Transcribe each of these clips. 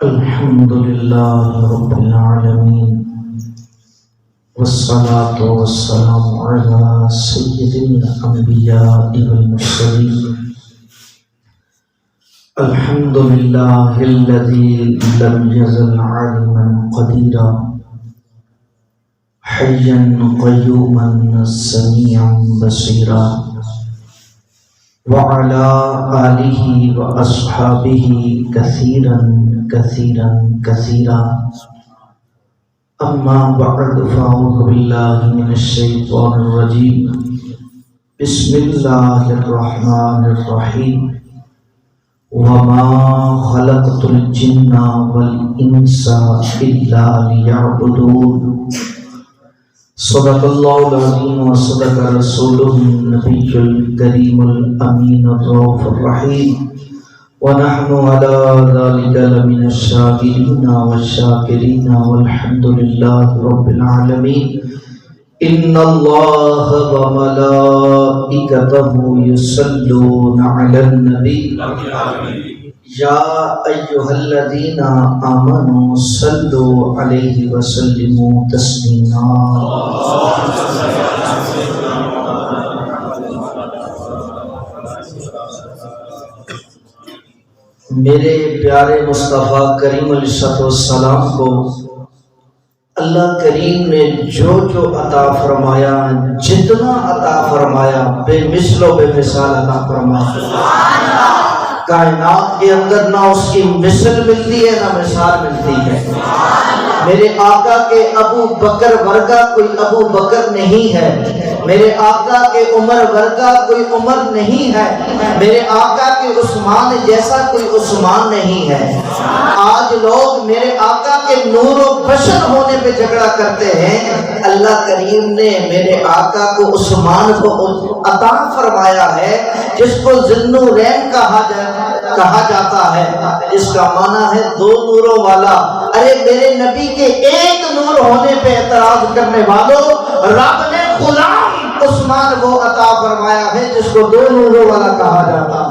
الحمد لله رب العالمين والصلاة والسلام على سيد الأنبياء والمرسلين. الحمد لله الذي لم يزل عالما قديرا حيا قيوما سميعا بصيرا، وعلى آله وأصحابه كثيرا كثيرا كثيرا. أما بعد فأعوذ بالله من الشيطان الرجيم. بسم الله الرحمن الرحيم. وما خلقت الجن والإنس إلا ليعبدون. صدق الله العظيم وصدق رسوله النبي الكريم الأمين الرؤوف الرحيم. ونحن على ذلك لمن الشاكرين والشاكرين والحمد لله رب العالمين. إن الله وملائكته يصلون على النبي يا أيها الذين آمنوا صلوا عليه وسلموا تسليما. میرے پیارے مصطفیٰ کریم علیہ السلام کو اللہ کریم نے جو عطا فرمایا، جتنا عطا فرمایا، بے مثل و بے مثال عطا فرمایا. کائنات کے اندر نہ اس کی مثل ملتی ہے نہ مثال ملتی ہے. میرے آقا کے ابو بکر ورگا کوئی ابو بکر نہیں ہے. میرے آقا کے عمر ورگا کوئی عمر نہیں ہے. میرے آقا کے عثمان جیسا کوئی عثمان نہیں ہے. آج لوگ میرے آقا کے نور و بشر ہونے پہ جھگڑا کرتے ہیں. اللہ کریم نے میرے آقا کو عثمان کو عطا فرمایا ہے، جس کو ذوالنورین کہا جاتا ہے. اس کا معنی ہے دو نوروں والا. ارے میرے نبی کے ایک نور ہونے پہ اعتراض کرنے والوں، رب نے غلام عثمان کو عطا فرمایا ہے جس کو دو نوروں والا کہا جاتا ہے.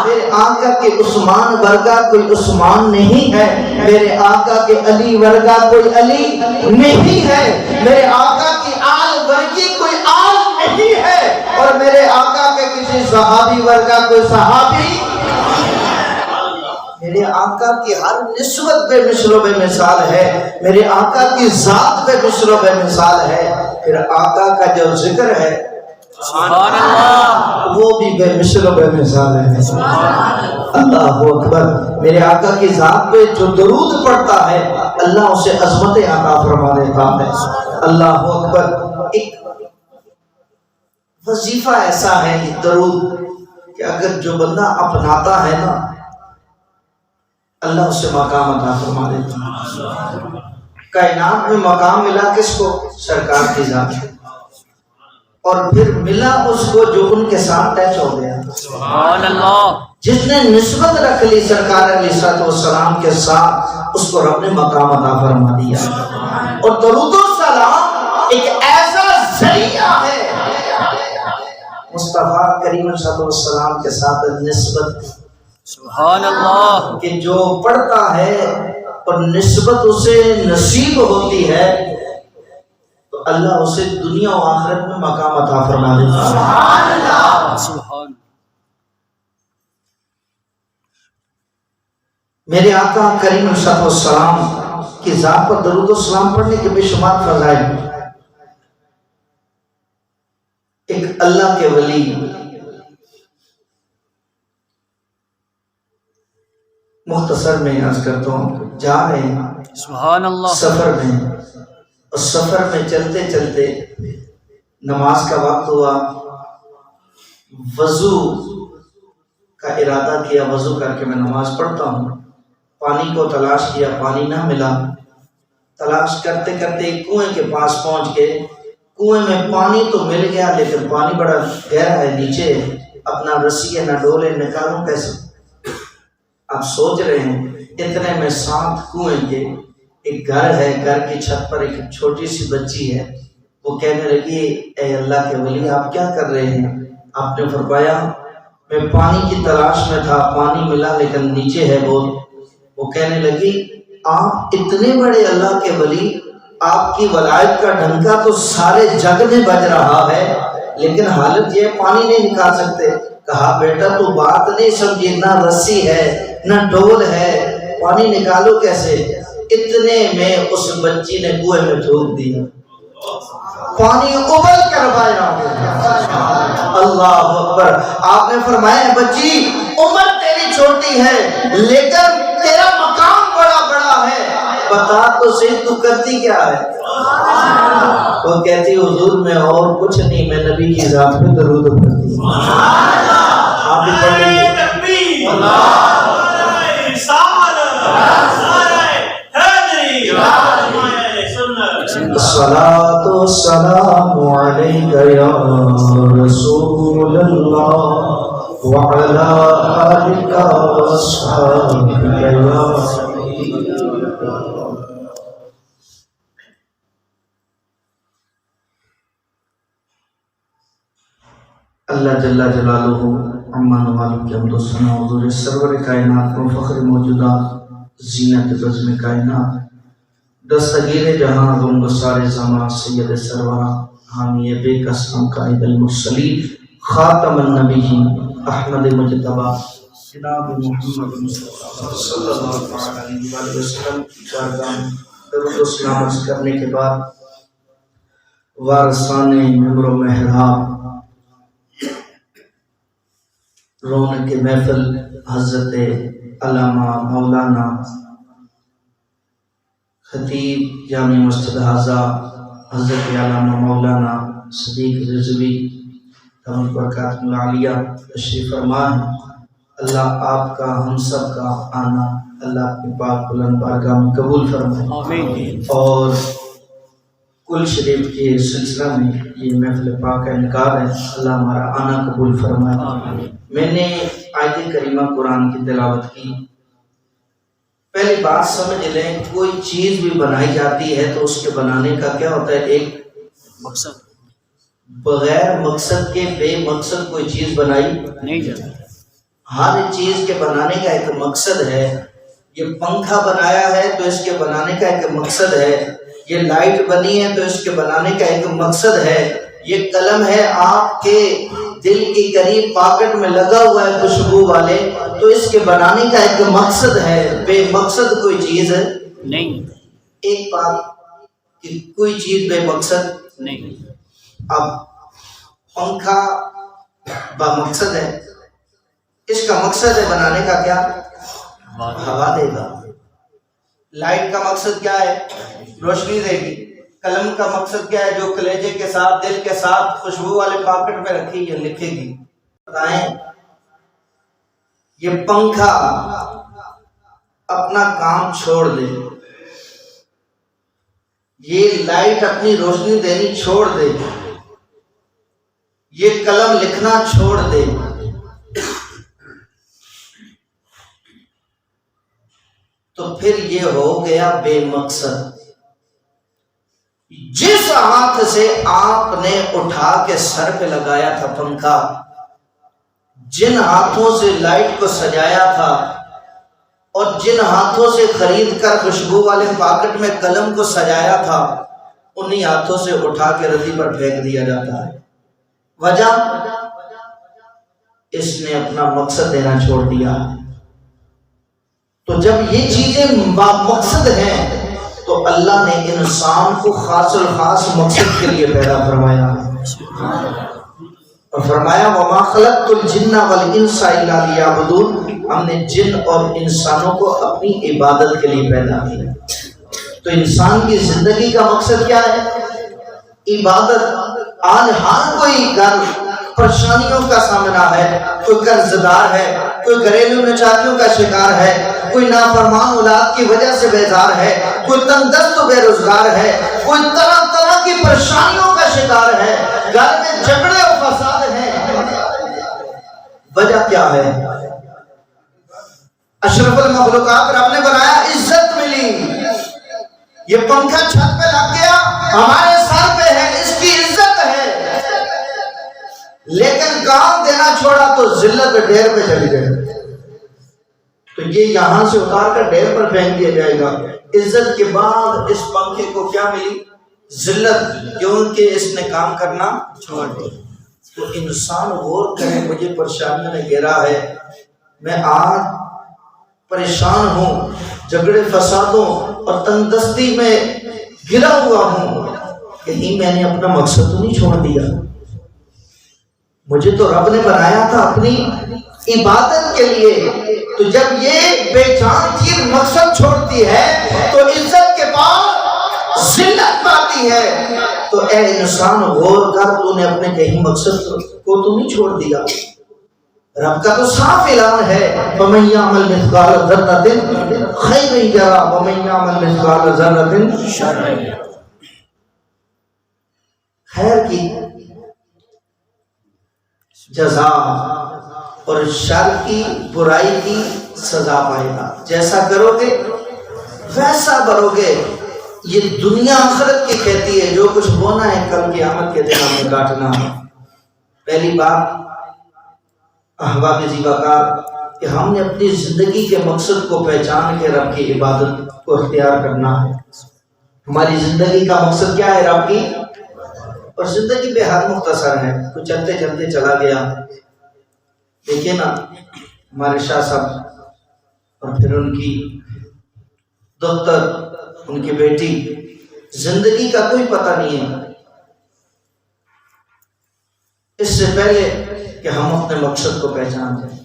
میرے آقا کے عثمان ورگا کوئی عثمان نہیں ہے. میرے آقا کے علی ورگا کوئی علی نہیں ہے. میرے آقا کی آل ورگی کوئی آل نہیں ہے. اور میرے آقا کے کسی صحابی ورگا کوئی صحابی. میرے آقا کی ہر نسبت بے مثل و بے مثال ہے. میرے آقا کی ذات بے مثل و بے مثال ہے. پھر آقا کا جو ذکر ہے سبحان اللہ، وہ بھی بے مثل و بے مثال ہے. اللہ اکبر. میرے آقا کی ذات پہ جو درود پڑھتا ہے اللہ اسے عظمت عطا فرما دیتا ہے. اللہ اکبر. ایک وظیفہ ایسا ہے یہ درود کہ اگر جو بندہ اپناتا ہے نا اللہ اسے مقام عطا فرما دیتا ہے. کائنات میں مقام ملا کس کو؟ سرکار کی ذات. اور پھر ملا اس کو جو ان کے ساتھ ٹچ ہو گیا. سبحان اللہ. جس نے نسبت رکھ لی سرکار علیہ السلام کے ساتھ اس کو رب نے مقام عطا فرما دیا. اور درود و سلام ایک ایسا ذریعہ ہے مصطفیٰ کریم صلی اللہ علیہ وسلم کے ساتھ نسبت. سبحان اللہ. کہ جو پڑھتا ہے اور نسبت اسے نصیب ہوتی ہے تو اللہ اسے دنیا و آخرت میں مقام عطا فرما دیتا ہے. سبحان اللہ. سبحان. میرے آقا کریم صلی اللہ علیہ وسلم کی ذات پر درود و سلام پڑھنے کے بے شمار فضائل. ایک اللہ کے ولی مختصر میں عرض کرتا ہوں، جا رہے ہیں سبحان اللہ سفر میں، اور سفر میں چلتے چلتے نماز کا وقت ہوا. وضو کا ارادہ کیا، وضو کر کے میں نماز پڑھتا ہوں. پانی کو تلاش کیا، پانی نہ ملا. تلاش کرتے کرتے ایک کنویں کے پاس پہنچ گئے. کنویں میں پانی تو مل گیا لیکن پانی بڑا گہرا ہے نیچے. اپنا رسی ہے نہ ڈولے نکالوں کیسے؟ آپ سوچ رہے ہیں. اتنے میں ساتھ کنویں کے ایک گھر ہے، گھر کی چھت پر ایک چھوٹی سی بچی ہے. وہ کہنے لگی اے اللہ کے ولی آپ کیا کر رہے ہیں؟ آپ نے فرمایا میں پانی کی تلاش میں تھا، پانی ملا لیکن نیچے ہے بہت. وہ کہنے لگی آپ اتنے بڑے اللہ کے ولی، آپ کی ولایت کا ڈھنکا تو سارے جگ میں بج رہا ہے، لیکن حالت یہ پانی نہیں نکال سکتے۔ کہا بیٹا تو بات نہیں سمجھی، نہ رسی ہے نہ ڈول ہے، پانی نکالو کیسے؟ اتنے میں اس بچی نے کنویں میں پھینک دیا، پانی ابل کر باہر آ گیا۔ اللہ اکبر۔ آپ نے فرمایا بچی عمر تیری چھوٹی ہے لیکن تیرا مقام بڑا بڑا ہے، بتا تو صحیح تو کرتی کیا ہے؟ وہ کہتی حضور میں اور کچھ نہیں، میں نبی کی ذات پہ درود پڑھتی ہوں۔ آپ بھی پڑھ لیجیے۔ الصلاۃ والسلام علیک یا رسول اللہ وعلی آلک واصحابک یا حبیب اللہ۔ اللہ جل جلالہ عما نوالہ کی حمد و ثنا، حضور سرور کائنات و فخر موجودات، زینت بزم کائنات، دستگیر جہاں غم گسار زمان، سید سرورہ حامی بے قسم قائد المرسلین، خاتم النبیین، احمد مجتبی جناب محمد مصطفیٰ صلی اللہ علیہ وسلم کی چارگاہ درود و سلام عرض کرنے کے بعد وارثان ممبر و محراب رونق محفل حضرت علامہ مولانا خطیب جامع مسجد حاضہ حضرت علامہ مولانا صدیق رضوی دامت برکاتہ العالیہ تشریف فرما ہے۔ اللہ آپ کا ہم سب کا آنا اللہ کی پاک بلند بارگاہ میں قبول فرمائے، اور کل شریف کے سلسلہ میں یہ محفل پاک کا انعقاد ہے، اللہ ہمارا آنا قبول فرمائے۔ میں نے آیت کریمہ قرآن کی تلاوت کی۔ پہلی بات سمجھ لیں، کوئی چیز بھی بنائی جاتی ہے تو اس کے بنانے کا کیا ہوتا ہے؟ ایک مقصد۔ بغیر مقصد کے بے مقصد کوئی چیز بنائی نہیں جاتی۔ ہر چیز کے بنانے کا ایک مقصد ہے۔ یہ پنکھا بنایا ہے تو اس کے بنانے کا ایک مقصد ہے، یہ لائٹ بنی ہے تو اس کے بنانے کا ایک مقصد ہے، یہ قلم ہے آپ کے دل کے قریب پاکٹ میں لگا ہوا ہے خوشبو والے تو اس کے بنانے کا ایک مقصد ہے، بے مقصد کوئی چیز نہیں۔ ایک بات کہ کوئی چیز بے مقصد نہیں۔ اب پنکھا با مقصد ہے، اس کا مقصد ہے بنانے کا کیا؟ ہوا دے گا۔ لائٹ کا مقصد کیا ہے؟ روشنی دے گی۔ قلم کا مقصد کیا ہے؟ جو کلیجے کے ساتھ دل کے ساتھ خوشبو والے پاکٹ میں رکھی یہ لکھے گی۔ بتائیں یہ پنکھا اپنا کام چھوڑ دے، یہ لائٹ اپنی روشنی دینی چھوڑ دے، یہ قلم لکھنا چھوڑ دے، تو پھر یہ ہو گیا بے مقصد۔ جس ہاتھ سے آپ نے اٹھا کے سر پہ لگایا تھا پنکھا، جن ہاتھوں سے لائٹ کو سجایا تھا اور جن ہاتھوں سے خرید کر خوشبو والے پاکٹ میں قلم کو سجایا تھا، انہی ہاتھوں سے اٹھا کے ردی پر پھینک دیا جاتا ہے۔ وجہ اس نے اپنا مقصد دینا چھوڑ دیا۔ تو جب یہ چیزیں مقصد ہیں تو اللہ نے انسان کو خاص الخاص مقصد کے لیے پیدا فرمایا، اور فرمایا وَمَا خَلَقْتُ الْجِنَّ وَالْإِنسَ إِلَّا لِيَعْبُدُونَ، ہم نے جن اور انسانوں کو اپنی عبادت کے لیے پیدا کیا۔ تو انسان کی زندگی کا مقصد کیا ہے؟ عبادت۔ آج ہر کوئی گھر پریشانیوں کا سامنا ہے، کوئی قرض دار ہے، کوئی گھریلو نچاکیوں کا شکار ہے، کوئی نافرمان اولاد کی وجہ سے بیزار ہے، کوئی تنگ دست و بے روزگار ہے، کوئی طرح طرح کی پریشانیوں کا شکار ہے، گھر میں جھگڑے و فساد ہیں۔ وجہ کیا ہے؟ اشرف المخلوقات رب نے بنایا، عزت ملی، یہ پنکھا چھت پہ لگ گیا ہمارے سر پہ ہے، اس کی عزت ہے، لیکن کام دینا چھوڑا تو ذلت ڈھیر پہ چلی گئی۔ تو یہ یہاں سے اتار کر ڈھیر پر پھینک دیا جائے گا۔ عزت کے بعد اس پنکھے کو کیا ملی؟ ذلت، کیونکہ اس نے کام کرنا چھوڑ دیا۔ تو انسان غور کرے، مجھے پریشانیوں نے گھیرا ہے، میں آج پریشان ہوں، جھگڑے فسادوں اور تنگدستی میں گرا ہوا ہوں، کہیں میں نے اپنا مقصد تو نہیں چھوڑ دیا؟ مجھے تو رب نے بنایا تھا اپنی عبادت کے لیے۔ تو جب یہ بے جان چیز مقصد چھوڑتی ہے تو عزت کے بعد ذلت پاتی ہے۔ تو اے انسان غور کر، تو نے اپنے کہیں مقصد کو تو نہیں چھوڑ دیا؟ رب کا تو صاف اعلان ہے، وَمَن يَعْمَلْ مِثْقَالَ ذَرَّةٍ خَيْرًا يَرَهُ وَمَن يَعْمَلْ مِثْقَالَ ذَرَّةٍ شَرًّا يَرَهُ۔ خیر کی جزا اور شر کی، برائی کی سزا پائے گا۔ جیسا کرو گے ویسا بھرو گے۔ یہ دنیا آخرت کی کہتی ہے، جو کچھ بونا ہے کل قیامت کے دن ہمیں کاٹنا ہے۔ پہلی بات احباب ذی وقار کہ ہم نے اپنی زندگی کے مقصد کو پہچان کے رب کی عبادت کو اختیار کرنا ہے۔ ہماری زندگی کا مقصد کیا ہے؟ رب کی۔ اور زندگی بے حد مختصر ہے، کچھ چلتے چلتے چلا گیا۔ دیکھیں نا ہمارے شاہ صاحب اور پھر ان کی دختر، ان کی بیٹی، زندگی کا کوئی پتہ نہیں ہے۔ اس سے پہلے کہ ہم اپنے مقصد کو پہچان جائیں،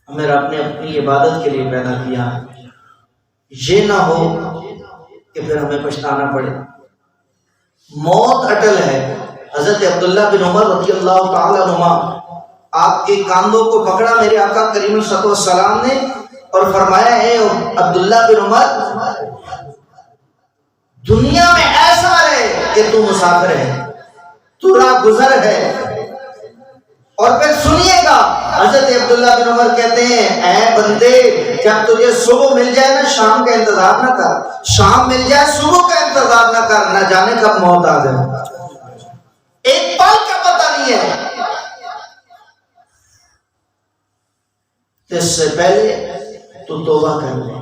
ہمیں رب نے اپنی عبادت کے لیے پیدا کیا ہے۔ یہ نہ ہو کہ پھر ہمیں پچھتانا پڑے۔ موت اٹل ہے۔ حضرت عبداللہ بن عمر رضی اللہ تعالیٰ عنہما، آپ کے کاندھوں کو پکڑا میرے آقا کریم صلی اللہ علیہ وسلم نے اور فرمایا، اے عبداللہ بن عمر، دنیا میں ایسا رہے کہ تو مسافر ہے، تو راہ گزر ہے۔ اور پھر سنیے گا، حضرت عبداللہ بن عمر کہتے ہیں، اے بندے، جب تجھے صبح مل جائے نا شام کا انتظار نہ کر، شام مل جائے صبح کا انتظار نہ کر، نہ جانے کب موت آ جائے، ایک پل کا پتہ نہیں ہے۔ اس سے پہلے تو توبہ کر لے۔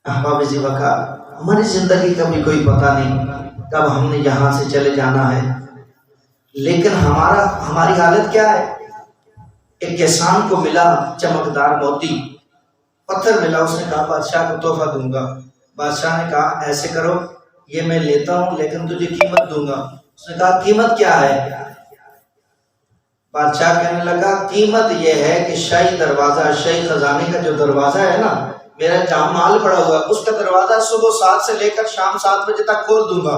احباب ذی وقار، ہماری زندگی کا بھی کوئی پتہ نہیں کب ہم نے یہاں سے چلے جانا ہے، لیکن ہماری حالت کیا ہے؟ ایک کسان کو ملا چمکدار موتی، پتھر ملا، اس نے کہا بادشاہ کو تحفہ دوں گا۔ بادشاہ نے کہا ایسے کرو، یہ میں لیتا ہوں لیکن تجھے قیمت دوں گا۔ اس نے کہا قیمت کیا ہے؟ بادشاہ کہنے لگا قیمت یہ ہے کہ شاہی دروازہ، شاہی خزانے کا جو دروازہ ہے نا، میرا جام مال پڑا ہوا ہے، اس کا دروازہ صبح 7 سے لے کر شام 7 بجے تک کھول دوں گا،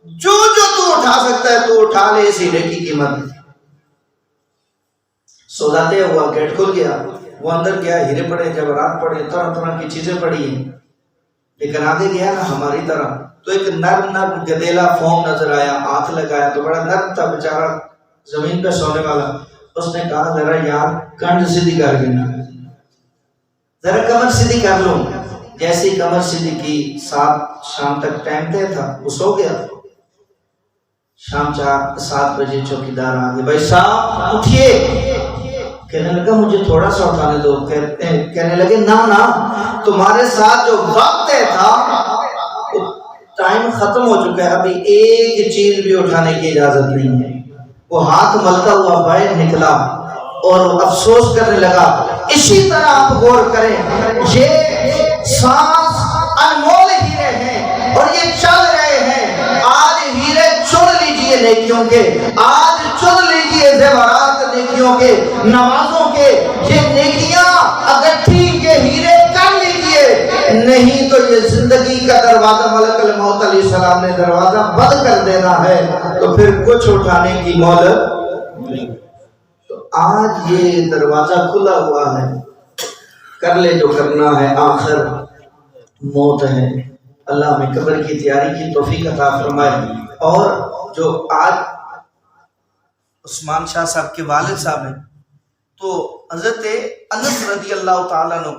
جو تو اٹھا سکتا ہے تو اٹھا لے، اس ہیرے کی قیمت۔ سولاتے ہوا گیٹ کھل گیا، وہ اندر گیا، ہیرے پڑے، جواہرات پڑے، طرح طرح کی چیزیں پڑی ہیں، لیکن آگے گیا نا ہماری طرح تو ایک نرم گدیلا فوم نظر آیا، ہاتھ لگایا تو بڑا نرم تھا بیچارہ، زمین پہ سونے والا۔ اس نے کہا ذرا یار کنڈ سیدھی کر دینا، ذرا کمر سیدھی کر لوں۔ جیسی کمر سیدھی کی، 7 شام تک ٹائم طے تھا، وہ سو گیا۔ شام 7 بجے چوکیدار آ گئے، بھائی صاحب اٹھیے۔ کہنے لگا مجھے تھوڑا سا اٹھانے دو۔ کہنے لگے نہ تمہارے ساتھ جو وقت تھا ٹائم ختم ہو چکا ہے، ابھی ایک چیز بھی اٹھانے کی اجازت نہیں ہے۔ وہ ہاتھ ملتا ہوا باہر نکلا اور افسوس کرنے لگا۔ اسی طرح آپ غور کریں، یہ سانس انمول ہیرے ہیں اور یہ چل رہے ہیں۔ آج ہیرے چن لیجئے نیکیوں کے، آج چن لیجئے زیورات نیکیوں کے، نمازوں کے۔ یہ نیکیاں اگر ٹھیک یہ ہیرے کر لیجئے، نہیں تو یہ زندگی کا دروازہ ملک الموت علیہ السلام نے دروازہ بند کر دینا ہے، تو پھر کچھ اٹھانے کی مہلت نہیں۔ تو آج یہ دروازہ کھلا ہوا ہے، کر لے جو کرنا ہے، آخر موت ہے۔ اللہ ہمیں قبر کی تیاری کی توفیق عطا فرمائے۔ اور جو آج عثمان شاہ صاحب کے والد صاحب ہیں، تو حضرت انس رضی اللہ تعالیٰ عنہ،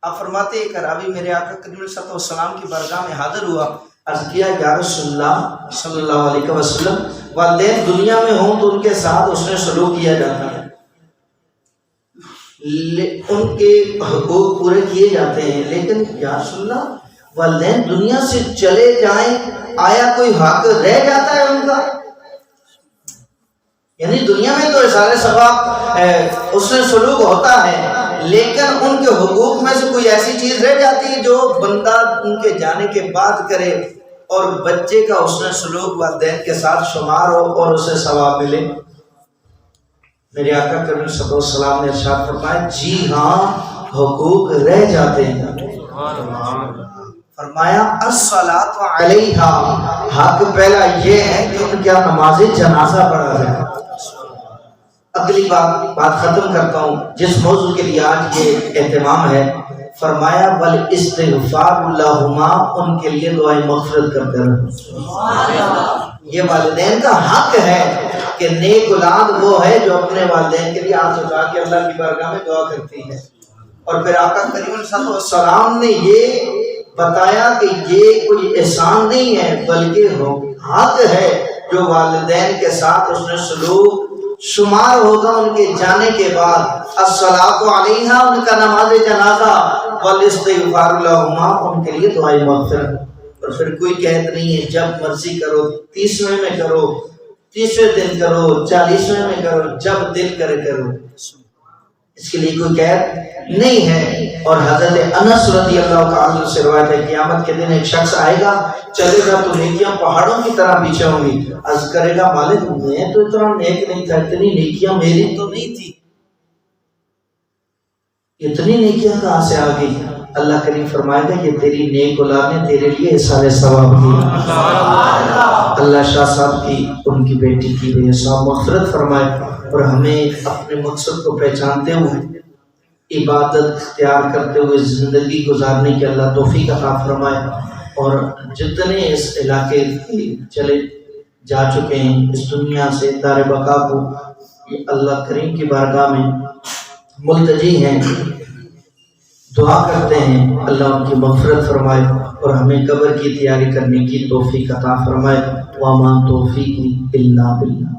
آپ فرماتے ایک راوی میرے آقا کریم صلی اللہ علیہ وسلم کی بارگاہ میں حاضر ہوا، عرض کیا یا رسول اللہ صلی اللہ علیہ وسلم، والدین دنیا میں ہوں تو ان کے ساتھ اس نے سلوک کیا جاتا ہے، ان کے حقوق پورے کیے جاتے ہیں، لیکن یا رسول اللہ والدین دنیا سے چلے جائیں، آیا کوئی حق رہ جاتا ہے ان کا؟ یعنی دنیا میں تو احسان ثواب اس میں سلوک ہوتا ہے، لیکن ان کے حقوق میں سے کوئی ایسی چیز رہ جاتی ہے جو بندہ ان کے جانے کے بعد کرے اور بچے کا اس میں سلوک والدین کے ساتھ شمار ہو اور اسے ثواب ملے؟ میرے آقا کریم صلی اللہ علیہ وسلم نے ارشاد فرمایا جی ہاں حقوق رہ جاتے ہیں۔ فرمایا الصلاۃ علیہا، حق پہلا یہ ہے کہ ان کا نماز جنازہ پڑھا جائے۔ اگلی بات ختم کرتا ہوں جس موضوع کے لیے آج یہ اہتمام ہے، فرمایا والاستغفار لہما، ان کے لیے دعائیں مغفرت کرتے رہو۔ یہ والدین کا حق ہے کہ نیک اولاد وہ ہے جو اپنے والدین کے لیے ہاتھ اٹھا کے اللہ کی بارگاہ میں دعا کرتی ہے۔ اور پھر آقا کریم صلی اللہ علیہ وسلم نے یہ بتایا کہ یہ کوئی احسان نہیں ہے بلکہ حق ہے جو والدین کے ساتھ اس میں سلوک شمار ہوگا ان کے جانے کے بعد۔ الصلاۃ علیہا، ان کا نماز جنازہ، والاستغفار لہما، ان کے لیے دعائیں مغفرت۔ اور پھر کوئی قید نہیں ہے، جب مرضی کرو، 30ویں میں کرو، 30ویں دن کرو، 40ویں میں کرو، جب دل کرے کرو، اس کے لیے کوئی قید نہیں ہے۔ اور حضرت انس رضی اللہ تعالیٰ سے روایت ہے قیامت کے دن ایک شخص آئے گا، چلے گا تو نیکیاں پہاڑوں کی طرح پیچھے ہوں گی، عرض کرے گا مالک میں تو اتنا نیک نہیں تھا، اتنی نیکیاں میری تو نہیں تھی، اتنی نیکیاں کہاں سے آ گئی؟ اللہ کریم فرمائے گا یہ تیری نیک اولاد نے تیرے لیے احسان ثواب کی۔ اللہ شاہ صاحب کی، ان کی بیٹی کی بے حساب مغفرت فرمائے اور ہمیں اپنے مقصد کو پہچانتے ہوئے عبادت اختیار کرتے ہوئے زندگی گزارنے کی اللہ توفیق عطا فرمائے۔ اور جتنے اس علاقے چلے جا چکے ہیں اس دنیا سے دار بقا کو، اللہ کریم کی بارگاہ میں ملتجی ہیں، دعا کرتے ہیں اللہ ان کی مغفرت فرمائے اور ہمیں قبر کی تیاری کرنے کی توفیق عطا فرمائے۔ وما توفیقی الا باللہ۔